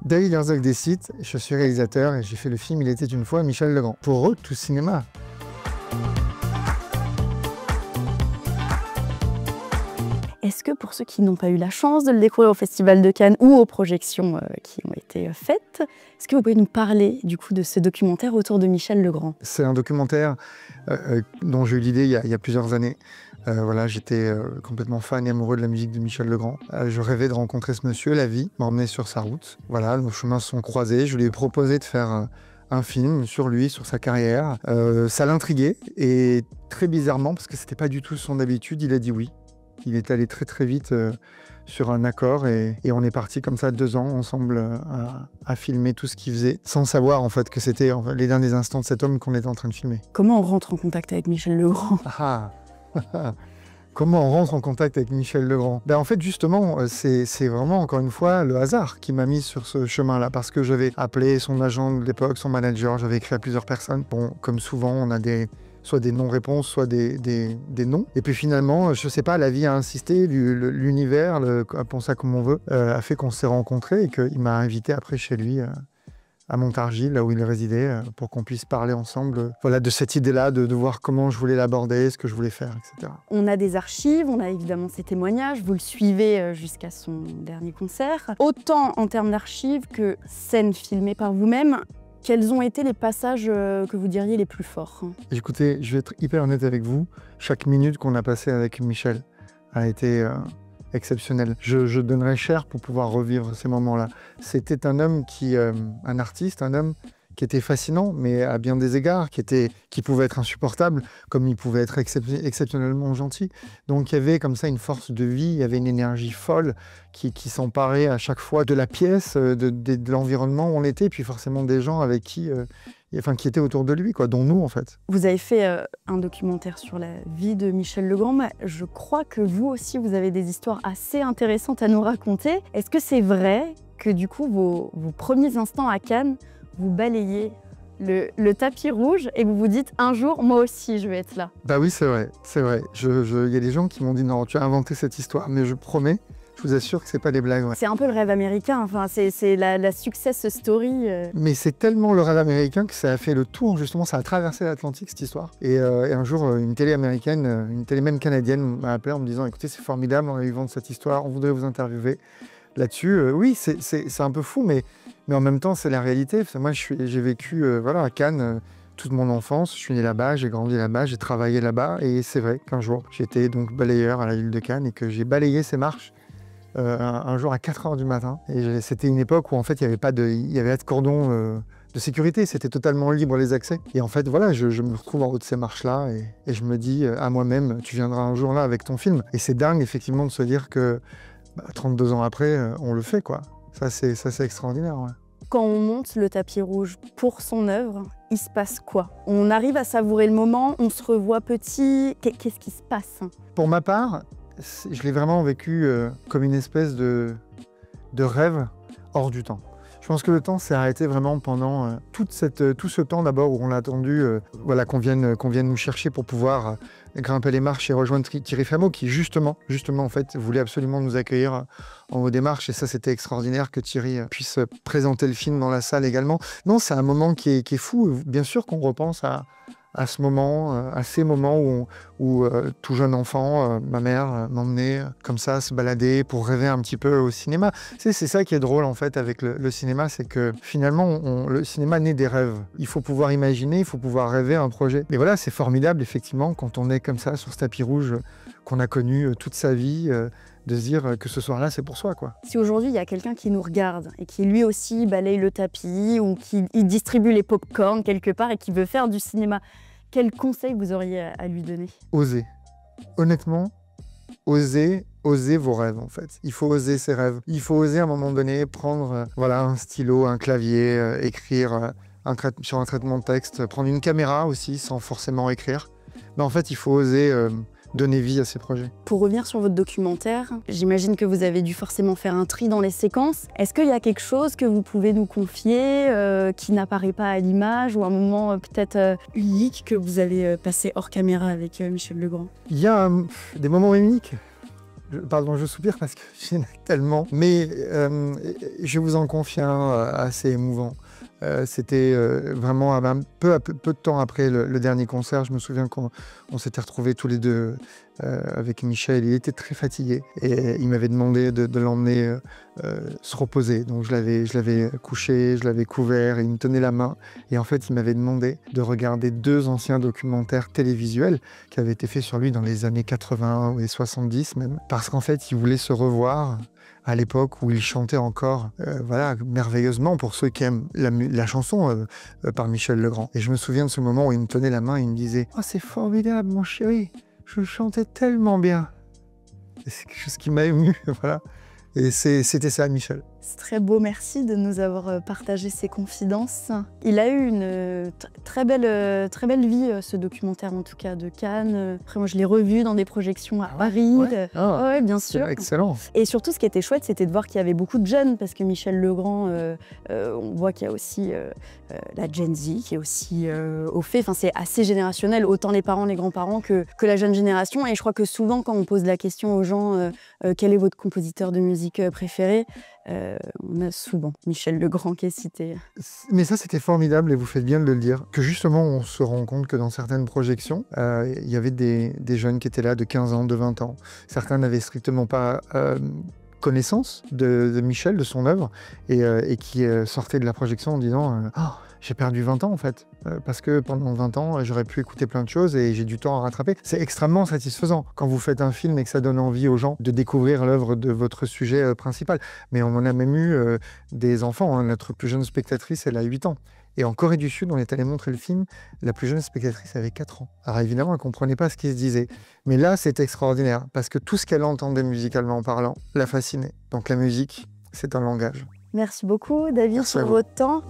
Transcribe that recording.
David Herzog décide, je suis réalisateur et j'ai fait le film Il était une fois Michel Legrand. Pour eux, tout cinéma. Est-ce que pour ceux qui n'ont pas eu la chance de le découvrir au Festival de Cannes ou aux projections qui ont été faites, est-ce que vous pouvez nous parler du coup de ce documentaire autour de Michel Legrand? C'est un documentaire dont j'ai eu l'idée il y a plusieurs années. Voilà, j'étais complètement fan et amoureux de la musique de Michel Legrand. Je rêvais de rencontrer ce monsieur, la vie m'a emmené sur sa route. Voilà, nos chemins se sont croisés. Je lui ai proposé de faire un film sur lui, sur sa carrière. Ça l'intriguait et très bizarrement, parce que c'était pas du tout son habitude, il a dit oui. Il est allé très très vite sur un accord et on est parti comme ça 2 ans ensemble à filmer tout ce qu'il faisait, sans savoir en fait que c'était les derniers instants de cet homme qu'on était en train de filmer. Comment on rentre en contact avec Michel Legrand? Comment on rentre en contact avec Michel Legrand? En fait, justement, c'est vraiment, encore une fois, le hasard qui m'a mis sur ce chemin-là, parce que j'avais appelé son agent de l'époque, son manager, j'avais écrit à plusieurs personnes. Bon, comme souvent, on a soit des non-réponses, soit des non. Et puis finalement, je sais pas, la vie a insisté, l'univers, appelons ça comme on veut, a fait qu'on s'est rencontrés et qu'il m'a invité après chez lui à Montargis, là où il résidait, pour qu'on puisse parler ensemble voilà, de cette idée-là, de voir comment je voulais l'aborder, ce que je voulais faire, etc. On a des archives, on a évidemment ses témoignages, vous le suivez jusqu'à son dernier concert. Autant en termes d'archives que scènes filmées par vous-même, quels ont été les passages que vous diriez les plus forts? Écoutez, je vais être hyper honnête avec vous, chaque minute qu'on a passée avec Michel a été exceptionnel. Je donnerais cher pour pouvoir revivre ces moments-là. C'était un homme un artiste, un homme qui était fascinant, mais à bien des égards, qui pouvait être insupportable, comme il pouvait être exceptionnellement gentil. Donc il y avait comme ça une force de vie, il y avait une énergie folle qui s'emparait à chaque fois de la pièce, de l'environnement où on était, puis forcément des gens avec qui étaient autour de lui, quoi, dont nous en fait. Vous avez fait un documentaire sur la vie de Michel Legrand, mais je crois que vous aussi, vous avez des histoires assez intéressantes à nous raconter. Est-ce que c'est vrai que du coup, vos premiers instants à Cannes, vous balayez le tapis rouge et vous vous dites un jour, moi aussi, je vais être là? Bah oui, c'est vrai, c'est vrai. Il y a des gens qui m'ont dit non, tu as inventé cette histoire, mais je promets, je vous assure que c'est pas des blagues. Ouais. C'est un peu le rêve américain, enfin, c'est la success story. Mais c'est tellement le rêve américain que ça a fait le tour, justement, ça a traversé l'Atlantique, cette histoire. Et un jour, une télé américaine, une télé même canadienne m'a appelé en me disant, écoutez, c'est formidable, on a eu vent de cette histoire, on voudrait vous interviewer là-dessus. Oui, c'est un peu fou, mais en même temps, c'est la réalité. Moi, j'ai vécu voilà, à Cannes toute mon enfance. Je suis né là-bas, j'ai grandi là-bas, j'ai travaillé là-bas. Et c'est vrai qu'un jour, j'étais donc balayeur à la ville de Cannes et que j'ai balayé ces marches un jour à 4 h du matin. Et c'était une époque où en fait, il n'y avait pas de cordon de sécurité. C'était totalement libre les accès. Et en fait, voilà, je me retrouve en haut de ces marches-là et je me dis à moi-même, tu viendras un jour là avec ton film. Et c'est dingue, effectivement, de se dire que 32 ans après, on le fait, quoi. Ça, c'est extraordinaire. Ouais. Quand on monte le tapis rouge pour son œuvre, il se passe quoi? On arrive à savourer le moment, on se revoit petit. Qu'est-ce qui se passe? Pour ma part, je l'ai vraiment vécu comme une espèce de rêve hors du temps. Je pense que le temps s'est arrêté vraiment pendant tout ce temps d'abord où on a attendu voilà, qu'on vienne nous chercher pour pouvoir grimper les marches et rejoindre Thierry Frémaux qui justement en fait voulait absolument nous accueillir en haut des marches et ça c'était extraordinaire que Thierry puisse présenter le film dans la salle également. Non, c'est un moment qui est fou. Bien sûr qu'on repense à ce moment, à ces moments où tout jeune enfant, ma mère m'emmenait comme ça se balader pour rêver un petit peu au cinéma. C'est ça qui est drôle en fait avec le cinéma, c'est que finalement le cinéma naît des rêves. Il faut pouvoir imaginer, il faut pouvoir rêver un projet. Et voilà, c'est formidable effectivement quand on est comme ça sur ce tapis rouge qu'on a connu toute sa vie, de se dire que ce soir-là, c'est pour soi, quoi. Si aujourd'hui, il y a quelqu'un qui nous regarde et qui lui aussi balaye le tapis ou qui distribue les pop-corn quelque part et qui veut faire du cinéma, quel conseil vous auriez à lui donner? Oser. Honnêtement, oser vos rêves, en fait. Il faut oser ses rêves. Il faut oser, à un moment donné, prendre voilà, un stylo, un clavier, écrire sur un traitement de texte, prendre une caméra aussi, sans forcément écrire. Mais en fait, il faut oser donner vie à ces projets. Pour revenir sur votre documentaire, j'imagine que vous avez dû forcément faire un tri dans les séquences. Est-ce qu'il y a quelque chose que vous pouvez nous confier qui n'apparaît pas à l'image ou un moment peut-être unique que vous avez passé hors caméra avec Michel Legrand? Il y a des moments uniques. Pardon, je soupire parce que j'en ai tellement. Mais je vous en confie un assez émouvant. C'était vraiment peu de temps après le dernier concert. Je me souviens qu'on s'était retrouvés tous les deux avec Michel. Il était très fatigué et il m'avait demandé de l'emmener se reposer. Donc je l'avais couché, je l'avais couvert et il me tenait la main. Et en fait, il m'avait demandé de regarder 2 anciens documentaires télévisuels qui avaient été faits sur lui dans les années 80 ou les 70 même. Parce qu'en fait, il voulait se revoir à l'époque où il chantait encore voilà, merveilleusement pour ceux qui aiment la chanson par Michel Legrand. Et je me souviens de ce moment où il me tenait la main et il me disait « Oh, c'est formidable, mon chéri, je chantais tellement bien ». Et c'est quelque chose qui m'a ému, voilà. Et c'était ça, Michel. C'est très beau, merci de nous avoir partagé ces confidences. Il a eu une très belle vie, ce documentaire en tout cas, de Cannes. Après moi je l'ai revu dans des projections à Paris. Ouais. Ah, ouais, bien sûr. Excellent. Et surtout ce qui était chouette, c'était de voir qu'il y avait beaucoup de jeunes, parce que Michel Legrand, on voit qu'il y a aussi la Gen Z qui est aussi au fait. Enfin, c'est assez générationnel, autant les parents, les grands-parents que la jeune génération. Et je crois que souvent quand on pose la question aux gens quel est votre compositeur de musique préféré, on a souvent Michel Legrand qui est cité. Mais ça, c'était formidable et vous faites bien de le dire. Que justement, on se rend compte que dans certaines projections, il y avait des jeunes qui étaient là de 15 ans, de 20 ans. Certains n'avaient strictement pas connaissance de Michel, de son œuvre, et qui sortaient de la projection en disant « Oh, j'ai perdu 20 ans en fait, parce que pendant 20 ans, j'aurais pu écouter plein de choses et j'ai du temps à rattraper. » C'est extrêmement satisfaisant quand vous faites un film et que ça donne envie aux gens de découvrir l'œuvre de votre sujet principal. Mais on en a même eu des enfants, hein. Notre plus jeune spectatrice, elle a 8 ans. Et en Corée du Sud, on est allé montrer le film, la plus jeune spectatrice avait 4 ans. Alors évidemment, elle ne comprenait pas ce qui se disait. Mais là, c'est extraordinaire, parce que tout ce qu'elle entendait musicalement parlant la fascinait. Donc la musique, c'est un langage. Merci beaucoup, David, pour votre temps.